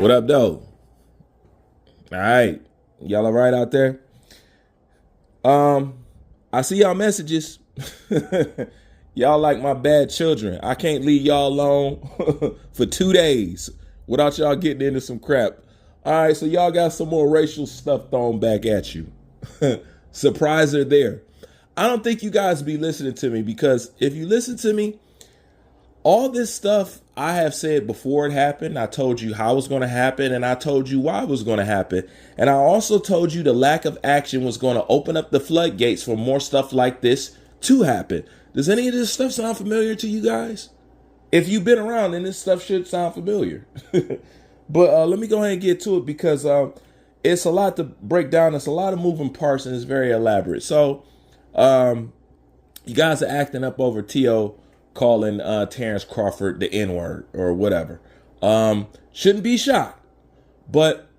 What up, though? All right. Y'all all right out there? I see y'all messages. Y'all like my bad children. I can't leave y'all alone for 2 days without y'all getting into some crap. All right, so y'all got some more racial stuff thrown back at you. Surpriser there. I don't think you guys be listening to me, because if you listen to me, all this stuff I have said before it happened. I told you how it was going to happen, and I told you why it was going to happen. And I also told you the lack of action was going to open up the floodgates for more stuff like this to happen. Does any of this stuff sound familiar to you guys? If you've been around, then this stuff should sound familiar. But let me go ahead and get to it, because it's a lot to break down. It's a lot of moving parts, and it's very elaborate. So you guys are acting up over T.O. calling Terrence Crawford the N-word or whatever. Shouldn't be shocked. But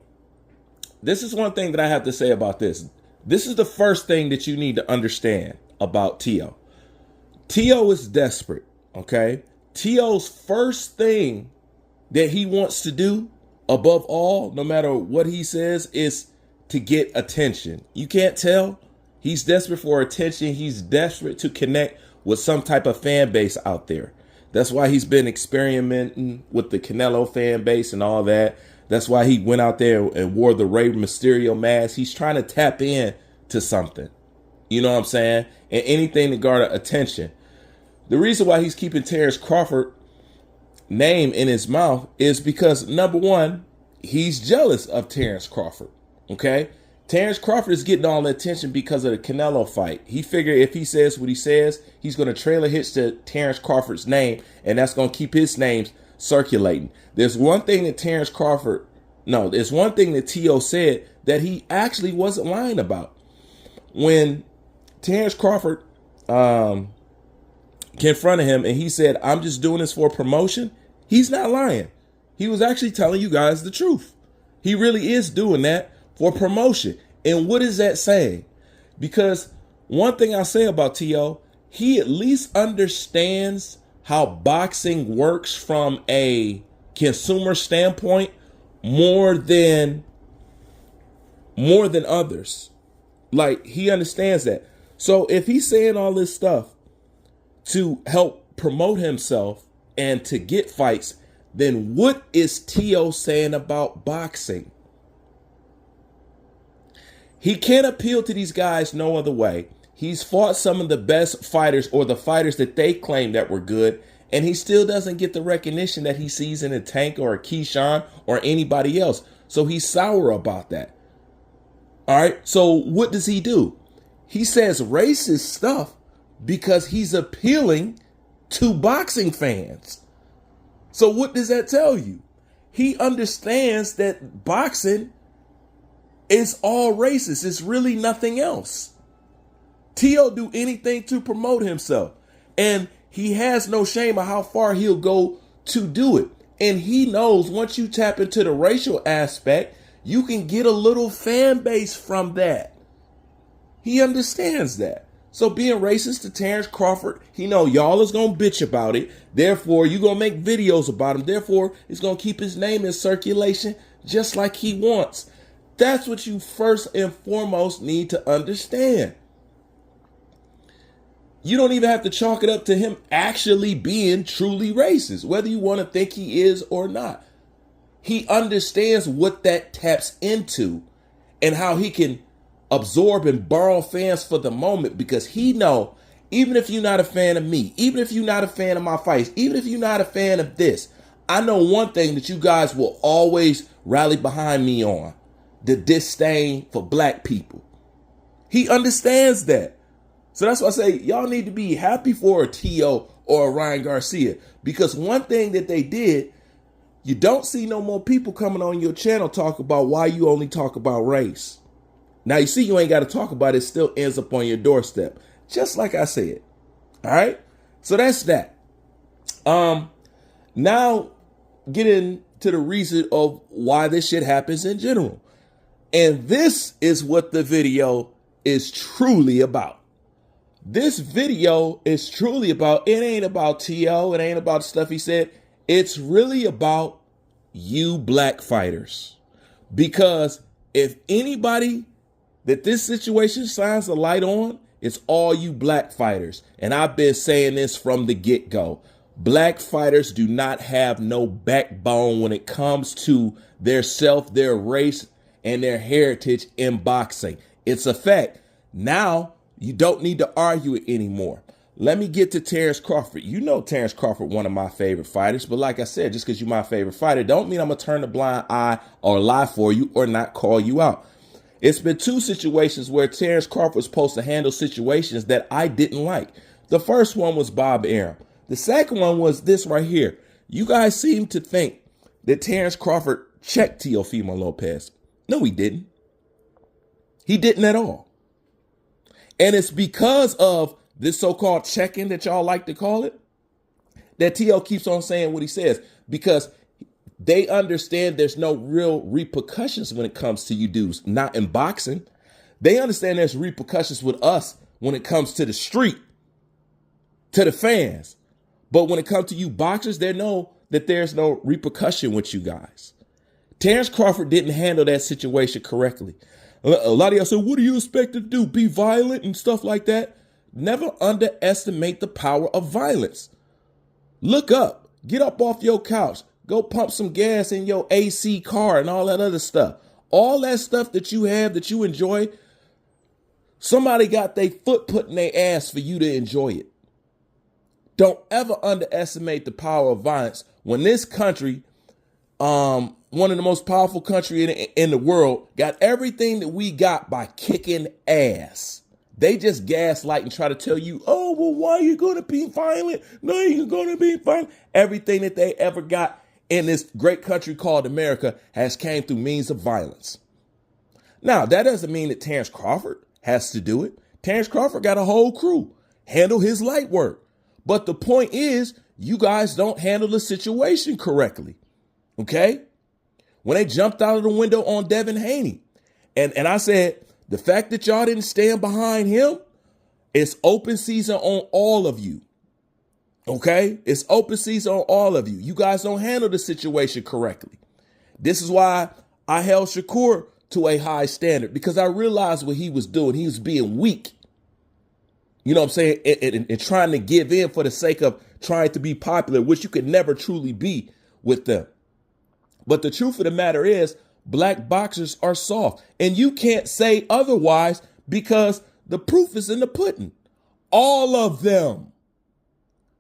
this is one thing that I have to say about this. This is the first thing that you need to understand about T.O. T.O. is desperate, okay? T.O.'s first thing that he wants to do, above all, no matter what he says, is to get attention. You can't tell? He's desperate for attention. He's desperate to connect with some type of fan base out there. That's why he's been experimenting with the Canelo fan base and all that. That's why he went out there and wore the Rey Mysterio mask. He's trying to tap in to something. You know what I'm saying? And anything to garner attention. The reason why he's keeping Terrence Crawford name in his mouth is because, number one, he's jealous of Terrence Crawford. Okay? Terrence Crawford is getting all the attention because of the Canelo fight. He figured if he says what he says, he's going to trailer hits to Terrence Crawford's name, and that's going to keep his name circulating. There's one thing that there's one thing that T.O. said that he actually wasn't lying about. When Terrence Crawford confronted him and he said, "I'm just doing this for promotion," he's not lying. He was actually telling you guys the truth. He really is doing that for promotion. And what is that saying? Because one thing I say about T.O., he at least understands how boxing works from a consumer standpoint more than others. Like, he understands that. So if he's saying all this stuff to help promote himself and to get fights, then what is T.O. saying about boxing? He can't appeal to these guys no other way. He's fought some of the best fighters, or the fighters that they claim that were good, and he still doesn't get the recognition that he sees in a Tank or a Keyshawn or anybody else. So he's sour about that. All right. So what does he do? He says racist stuff because he's appealing to boxing fans. So what does that tell you? He understands that boxing is all racist. It's really nothing else. T.O. do anything to promote himself. And he has no shame of how far he'll go to do it. And he knows once you tap into the racial aspect, you can get a little fan base from that. He understands that. So being racist to Terrence Crawford, he know y'all is going to bitch about it. Therefore, you're going to make videos about him. Therefore, it's going to keep his name in circulation just like he wants. That's what you first and foremost need to understand. You don't even have to chalk it up to him actually being truly racist, whether you want to think he is or not. He understands what that taps into and how he can absorb and borrow fans for the moment, because he know, even if you're not a fan of me, even if you're not a fan of my fights, even if you're not a fan of this, I know one thing that you guys will always rally behind me on: the disdain for black people. He understands that. So that's why I say y'all need to be happy for a T.O. or a Ryan Garcia, because one thing that they did, you don't see no more people coming on your channel talk about why you only talk about race. Now you see you ain't got to talk about it, it still ends up on your doorstep, just like I said. All right? So that's that. Now get into the reason of why this shit happens in general. And this is what the video is truly about. This video is truly about, it ain't about T.O., it ain't about stuff he said. It's really about you black fighters. Because if anybody that this situation shines a light on, it's all you black fighters. And I've been saying this from the get-go. Black fighters do not have no backbone when it comes to their self, their race, and their heritage in boxing. It's a fact. Now, you don't need to argue it anymore. Let me get to Terrence Crawford. You know Terrence Crawford, one of my favorite fighters. But like I said, just because you're my favorite fighter, don't mean I'm going to turn a blind eye or lie for you or not call you out. It's been two situations where Terrence Crawford was supposed to handle situations that I didn't like. The first one was Bob Arum. The second one was this right here. You guys seem to think that Terrence Crawford checked Teofimo Lopez. No, he didn't. He didn't at all. And it's because of this so-called check-in that y'all like to call it, that T.O. keeps on saying what he says, because they understand there's no real repercussions when it comes to you dudes, not in boxing. They understand there's repercussions with us when it comes to the street, to the fans. But when it comes to you boxers, they know that there's no repercussion with you guys. Terrence Crawford didn't handle that situation correctly. A lot of y'all say, what do you expect to do? Be violent and stuff like that? Never underestimate the power of violence. Look up, get up off your couch, go pump some gas in your AC car and all that other stuff. All that stuff that you have that you enjoy, somebody got their foot put in their ass for you to enjoy it. Don't ever underestimate the power of violence. When this country, one of the most powerful country in the world, got everything that we got by kicking ass. They just gaslight and try to tell you, oh, well, why are you going to be violent? No, you're going to be violent. Everything that they ever got in this great country called America has came through means of violence. Now, that doesn't mean that Terrence Crawford has to do it. Terrence Crawford got a whole crew, handle his light work. But the point is, you guys don't handle the situation correctly. Okay? When they jumped out of the window on Devin Haney, and I said, the fact that y'all didn't stand behind him, it's open season on all of you. Okay? It's open season on all of you. You guys don't handle the situation correctly. This is why I held Shakur to a high standard, because I realized what he was doing. He was being weak. You know what I'm saying? And trying to give in for the sake of trying to be popular, which you could never truly be with them. But the truth of the matter is, black boxers are soft. And you can't say otherwise, because the proof is in the pudding. All of them.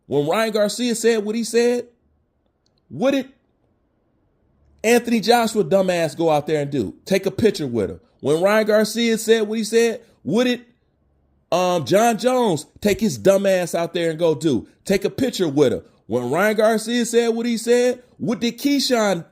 When Ryan Garcia said what he said, what did Anthony Joshua dumbass go out there and do? Take a picture with him. When Ryan Garcia said what he said, what did John Jones take his dumbass out there and go do? Take a picture with him. When Ryan Garcia said what he said, what did Keyshawn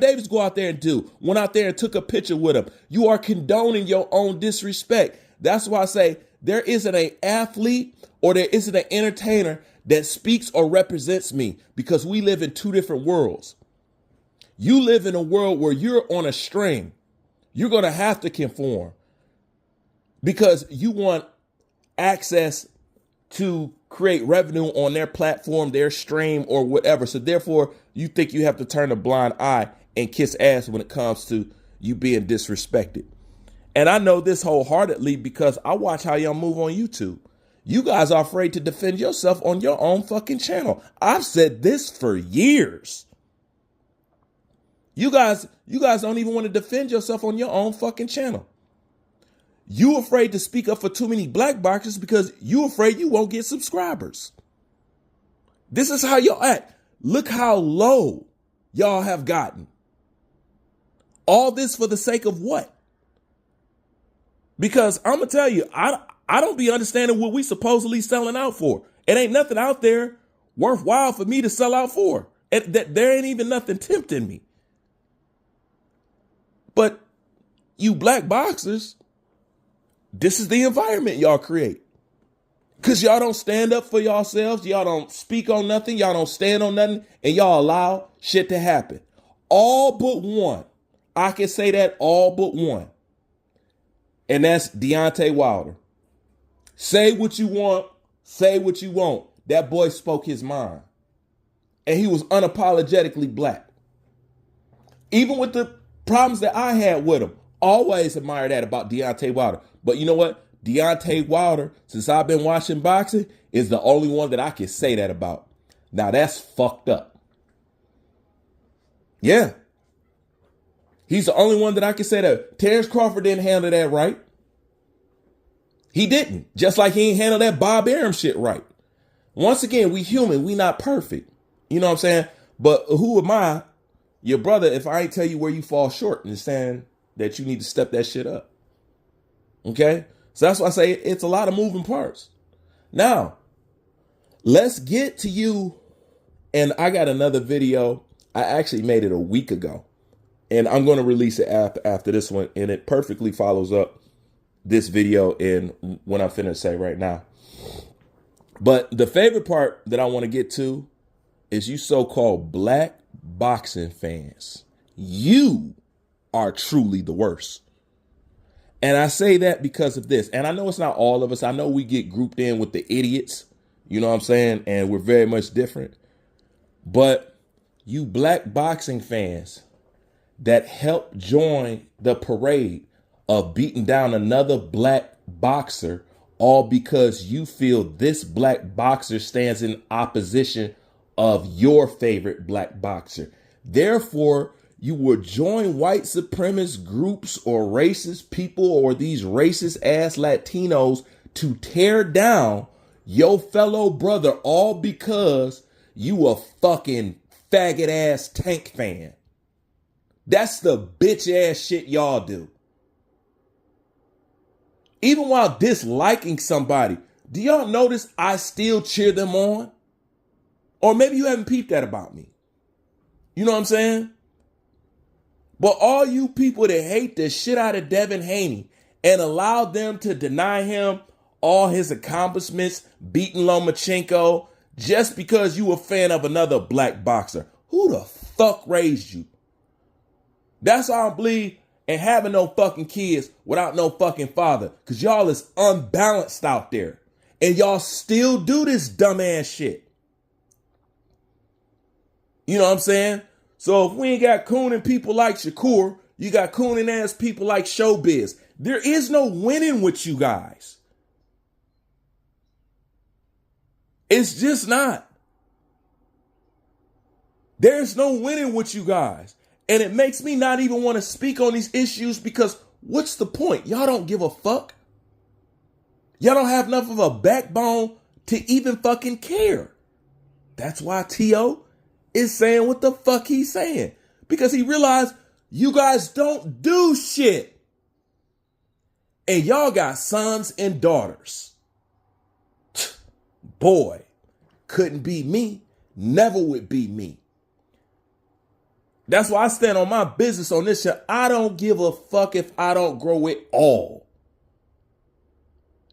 Davis go out there and do? Went out there and took a picture with him. You are condoning your own disrespect. That's why I say there isn't an athlete or there isn't an entertainer that speaks or represents me, because we live in two different worlds. You live in a world where you're on a string. You're going to have to conform because you want access to create revenue on their platform, their stream, or whatever. So therefore, you think you have to turn a blind eye and kiss ass when it comes to you being disrespected. And I know this wholeheartedly because I watch how y'all move on YouTube. You guys are afraid to defend yourself on your own fucking channel. I've said this for years. You guys don't even want to defend yourself on your own fucking channel. You afraid to speak up for too many black boxers because you afraid you won't get subscribers. This is how y'all act. Look how low y'all have gotten. All this for the sake of what? Because I'm going to tell you, I don't be understanding what we supposedly selling out for. It ain't nothing out there worthwhile for me to sell out for. There ain't even nothing tempting me. But you black boxers, this is the environment y'all create. Because y'all don't stand up for yourselves. Y'all don't speak on nothing. Y'all don't stand on nothing. And y'all allow shit to happen. All but one. I can say that, all but one. And that's Deontay Wilder. Say what you want. Say what you want. That boy spoke his mind. And he was unapologetically black. Even with the problems that I had with him, always admire that about Deontay Wilder. But you know what? Deontay Wilder, since I've been watching boxing, is the only one that I can say that about. Now that's fucked up. Yeah. He's the only one that I can say that. Terrence Crawford didn't handle that right. He didn't. Just like he ain't handle that Bob Arum shit right. Once again, we human. We not perfect. You know what I'm saying? But who am I, your brother, if I ain't tell you where you fall short and saying that you need to step that shit up? Okay? So that's why I say it's a lot of moving parts. Now, let's get to you. And I got another video. I actually made it a week ago. And I'm going to release it after this one. And it perfectly follows up this video and what I'm finna say right now. But the favorite part that I want to get to is you so-called black boxing fans. You are truly the worst. And I say that because of this. And I know it's not all of us. I know we get grouped in with the idiots. You know what I'm saying? And we're very much different. But you black boxing fans that helped join the parade of beating down another black boxer, all because you feel this black boxer stands in opposition of your favorite black boxer. Therefore, you will join white supremacist groups or racist people or these racist ass Latinos to tear down your fellow brother, all because you a fucking faggot ass Tank fan. That's the bitch ass shit y'all do. Even while disliking somebody, do y'all notice I still cheer them on? Or maybe you haven't peeped that about me. You know what I'm saying? But all you people that hate the shit out of Devin Haney and allow them to deny him all his accomplishments, beating Lomachenko, just because you a fan of another black boxer. Who the fuck raised you? That's why I don't believe in having no fucking kids without no fucking father. Because y'all is unbalanced out there. And y'all still do this dumbass shit. You know what I'm saying? So if we ain't got cooning people like Shakur, you got cooning ass people like Showbiz. There is no winning with you guys. It's just not. There's no winning with you guys. And it makes me not even want to speak on these issues because what's the point? Y'all don't give a fuck. Y'all don't have enough of a backbone to even fucking care. That's why T.O. is saying what the fuck he's saying. Because he realized you guys don't do shit. And y'all got sons and daughters. Boy, couldn't be me. Never would be me. That's why I stand on my business on this shit. I don't give a fuck if I don't grow it all.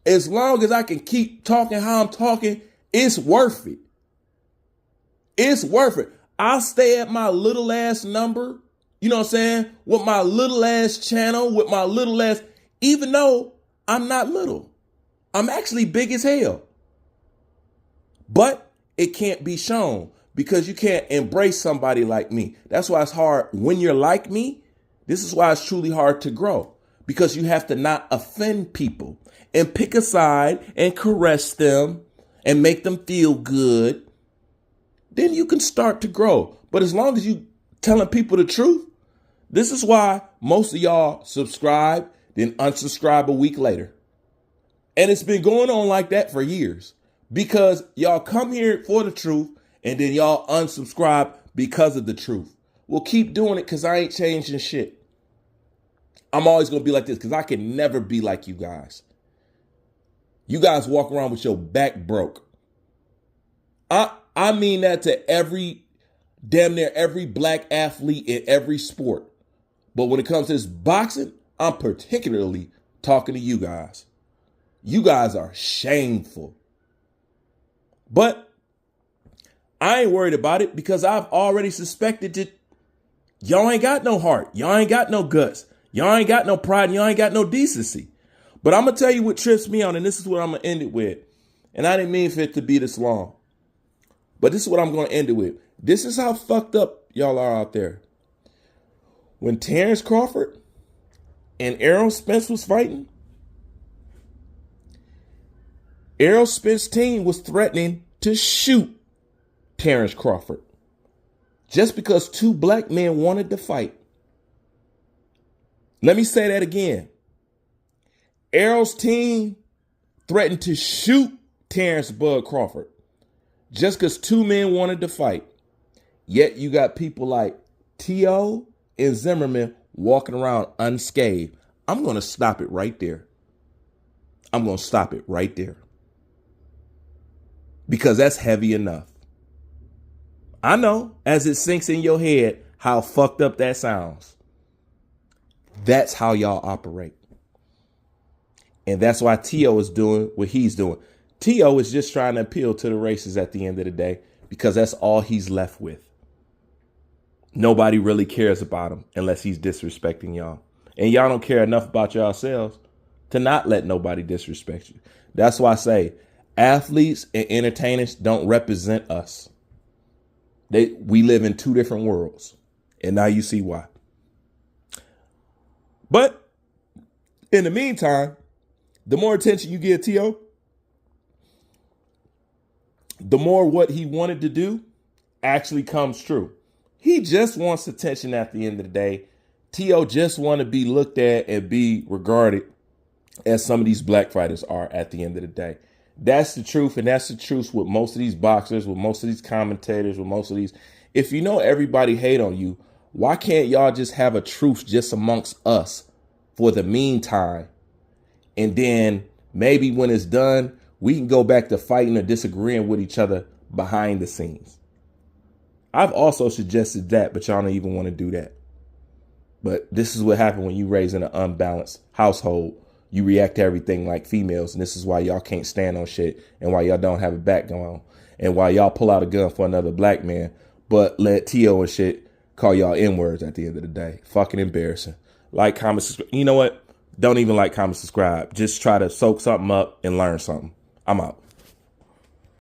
As long as I can keep talking how I'm talking, it's worth it. It's worth it. I'll stay at my little ass number, you know what I'm saying? With my little ass channel, with my little ass, even though I'm not little. I'm actually big as hell. But it can't be shown because you can't embrace somebody like me. That's why it's hard when you're like me. This is why it's truly hard to grow, because you have to not offend people and pick a side and caress them and make them feel good. Then you can start to grow. But as long as you telling people the truth, this is why most of y'all subscribe, then unsubscribe a week later. And it's been going on like that for years because y'all come here for the truth and then y'all unsubscribe because of the truth. Well, keep doing it because I ain't changing shit. I'm always going to be like this because I can never be like you guys. You guys walk around with your back broke. I mean that to damn near every black athlete in every sport. But when it comes to this boxing, I'm particularly talking to you guys. You guys are shameful. But I ain't worried about it because I've already suspected that y'all ain't got no heart. Y'all ain't got no guts. Y'all ain't got no pride. And y'all ain't got no decency. But I'm going to tell you what trips me on, and this is what I'm going to end it with. And I didn't mean for it to be this long. But this is what I'm going to end it with. This is how fucked up y'all are out there. When Terrence Crawford and Errol Spence was fighting, Errol Spence's team was threatening to shoot Terrence Crawford just because two black men wanted to fight. Let me say that again. Errol's team threatened to shoot Terrence Bud Crawford just because two men wanted to fight. Yet you got people like T.O. and Zimmerman walking around unscathed. I'm going to stop it right there. I'm going to stop it right there. Because that's heavy enough. I know as it sinks in your head how fucked up that sounds. That's how y'all operate. And that's why T.O. is doing what he's doing. T.O. is just trying to appeal to the races at the end of the day because that's all he's left with. Nobody really cares about him unless he's disrespecting y'all. And y'all don't care enough about yourselves to not let nobody disrespect you. That's why I say athletes and entertainers don't represent us. We live in two different worlds. And now you see why. But in the meantime, the more attention you give T.O., the more what he wanted to do actually comes true. He just wants attention at the end of the day. T.O. just want to be looked at and be regarded as some of these black fighters are at the end of the day. That's the truth. And that's the truth with most of these boxers, with most of these commentators, with most of these. If you know everybody hate on you, why can't y'all just have a truce just amongst us for the meantime? And then maybe when it's done, we can go back to fighting or disagreeing with each other behind the scenes. I've also suggested that, but y'all don't even want to do that. But this is what happened when you raise in an unbalanced household. You react to everything like females. And this is why y'all can't stand on shit and why y'all don't have a backbone and why y'all pull out a gun for another black man, but let T.O. and shit call y'all N-words at the end of the day. Fucking embarrassing. Like, comment, subscribe. You know what? Don't even like, comment, subscribe. Just try to soak something up and learn something. I'm out.